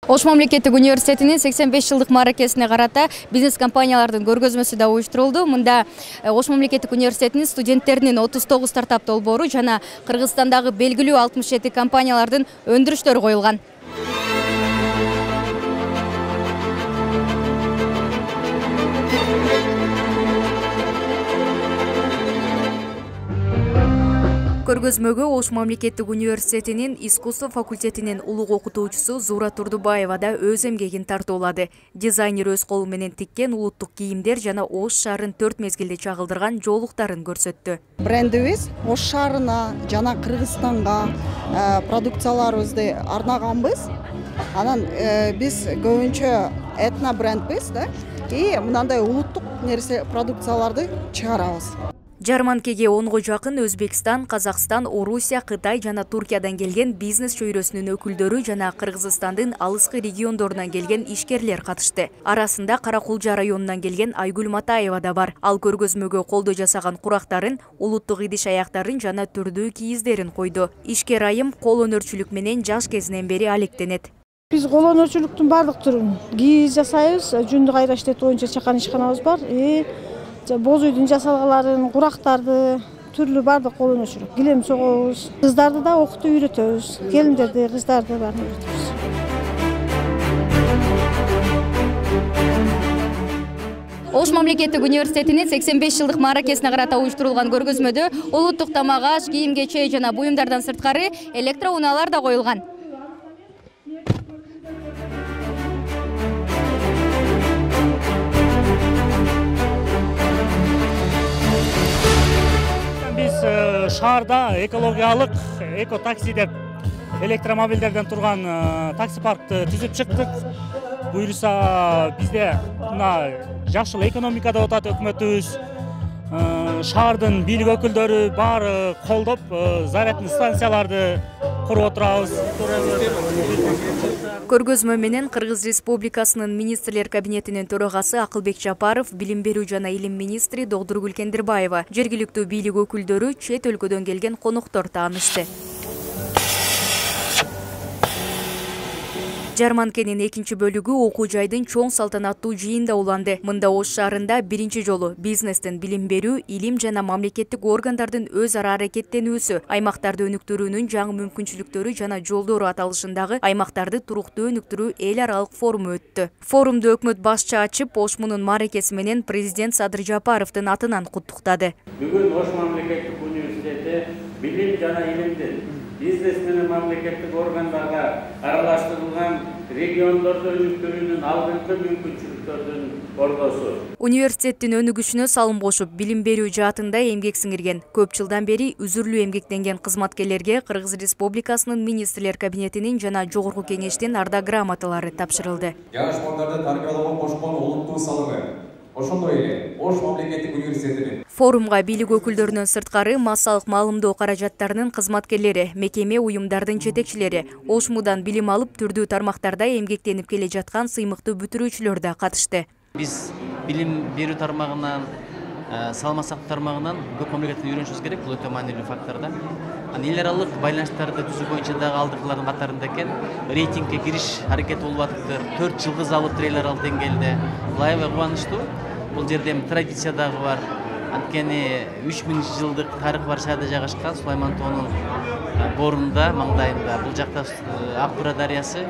Ош мамлекеттик университетинин 85 жылдык мааракесине карата бизнес компаниялардын көргөзмөсү да уюштурулду. Мында Ош мамлекеттик университетинин студенттеринин 39 стартап долбоору жана Кыргызстандагы белгилүү 67 компаниялардын өндүрүштөрү коюлган. Көргөзмөгө Ош мамлекеттик университетинин искусство факультетинин улуг окутуучусу Зура Турдубаева да өз эмгегин тартуулады. Дизайнер өз колу менен тиккен улуттук кийимдер жана Ош шаарын 4 мезгилде чагылдырган жоолуктарын көрсөттү. Брендибиз Ош шаарына жана Кыргызстанга продукцияларыбызды арнаганбыз. Анан биз көбүнчө этно брендбиз да. И мындай улуттук продукцияларды чыгарабыз. Жарманкеге 10го жакын Өзбекстан, Казакстан, Орусия, Кытай жана Туркиядан келген бизнес чөйрөсүнүн өкүлдөрү жана Кыргызстандын алыскы региондорунан келген ишкерлер катышты. Арасында Каракулжа районунан келген Айгүл Матаева да бар. Ал көргөзмөгө колдо жасаган курактарын, улуттук идиш аяктарын жана түрдүү кийиздерин койду. Ишкер айым кол өнөрчүлүк менен жаш кезинен бери алектенет. Биз кол өнөрчүлүктүн баардык түрүн кийиз жасайбыз. Жүндү кайра иштетүү боюнча чакан ишканабыз бар. Боз үйдүн жасалгаларын, курактарды, түрлүү баардык кол өнөрчүлүк. Килем согобуз. Кыздарды да окутуп үйрөтөбүз. Келиндерди, кыздарды баарын үйрөтөбүз. Ош мамлекеттик университетинин 85 жылдык мааракесине карата уюштурулган көргөзмөдө улуттук тамак-аш, кийим-кечек жана буюмдардан сырткары электроунаалар да коюлган. Биз шаарда экологиялык эко-такси деп электромобилдерден турган такси паркты түзүп чыктык. Буюрса бизде мына жашыл экономика деп атат өкмөтүбүз. Шаардын бийлик өкүлдөрү баары колдоп зарядный станцияларды куруп отурабыз. Көргөзмө менен Кыргыз Республикасынын министрлер кабинетинин төрагасы Акылбек Жапаров, билим берүү жана илим министри Догдургүл Кендирбаева, жергиликтүү бийлик өкүлдөрү, чет өлкөдөн келген коноктор таанышты. Жарманкенин экинчи бөлүгү окуу жайдын чоң салтанаттуу жыйында уланды. Мында Ош шаарында биринчи жолу бизнестин билим берүү, илим жана мамлекеттик органдардын өз ара аракеттенүүсү, аймактарды өнүктүрүүнүн жаңы мүмкүнчүлүктөрү жана жолдору аталышындагы аймактарды туруктуу өнүктүрүү эл аралык форуму өттү. Форумду өкмөт башчы ачып, Ош мунун мааракеси менен президент Садыр Жапаровдун атынан куттуктады. Бүгүн Ош мамлекеттик университети билим жана илимдин бизнес менен мамлекеттик органдарга аралаштырылган региондорду өнүктүрүүнүн алдыңкы мүмкүнчүлүктөрдүн ордосу. Университеттин өнүгүшүнө салым кошуп, билим берүү жаатында эмгек сиңирген, көп жылдан бери үзүрлүү эмгектенген кызматкерлерге Кыргыз Республикасынын министрлер кабинетинин жана жогорку кеңештин арда грамоталары тапшырылды. Жаш балдарды тарбиялоого кошкон олуттуу салымы ошондой эле Ош мамлекеттик университетинин. Форумга бийлик өкүлдөрүнөн сырткары массалык маалымдоо каражаттарынын кызматкерлери, мекеме уюмдардын жетекчилери, Ош мудан билим алып түрдүү тармактарда эмгектенип келе жаткан сыймыктуу бүтүрүүчүлөр да катышты. Биз билим берүү тармагынан, саламат сактоо тармагынан көп мамлекеттен үйрөнүшүбүз керек. Бул өтө маанилүү фактор да. Эл аралык байланыштарды түзүү боюнча дагы алдыңкылардын катарында экен. Рейтингге кириш аракети болуп атыптыр. 4 жылгыз алып эл аралык деңгээлде. Бул аябай кубанычтуу. Бул жерде традиция дагы бар. Анткени 3000 жылдык тарыхы бар шаарда жайгашкан Сулайман тоонун борунда, маңдайында. Бул жакта Ак Бура дарыясы.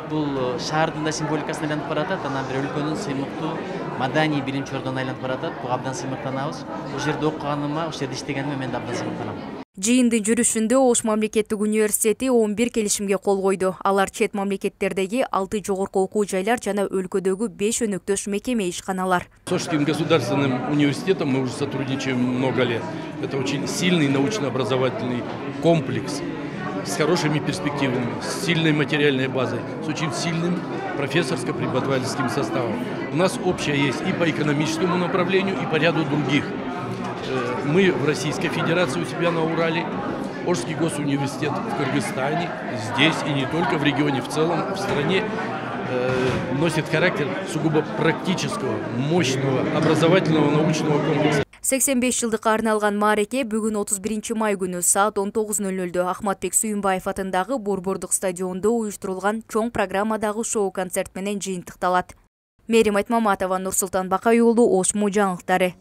Бул шаардын да символикасына айланып баратат. Анан бир өлкөнүн сыймыктуу маданий билим чордуна айланып баратат. Буга абдан сыймыктанабыз. Ошол жерде окуганыма, ошол жерде иштегениме мен да абдан сыймыктанам. Жыйындын жүрүшүндө Ош мамлекеттик университети 11 келишимге кол койду. Алар чет мамлекеттердеги 6 жогорку окуу жайлар жана өлкөдөгү 5 өнөктөш мекеме ишканалар. С Ошским государственным университетом мы уже сотрудничаем много лет. Это очень сильный научно-образовательный комплекс с хорошими перспективами, с сильной материальной базой, с очень сильным профессорско-преподавательским составом. У нас общее есть и по экономическому направлению, и по ряду других. Мы в Российской Федерации у себя на Урале, Ошский госуниверситет в Кыргызстане, здесь и не только в регионе, в целом в стране носит характер сугубо практического, мощного, образовательного научного комплекса. 85 жылдыкка арналган маареке бүгүн 31 май күнү саат 19:00 Ахматбек Сүйүнбаев атындагы Борбордук стадиондо уюштурулган чоң программадагы шоу-концерт менен жыйынтыкталат. Мерим Айтмаматова, Нурсултан Бакай уулу, Ош жаңылыктары.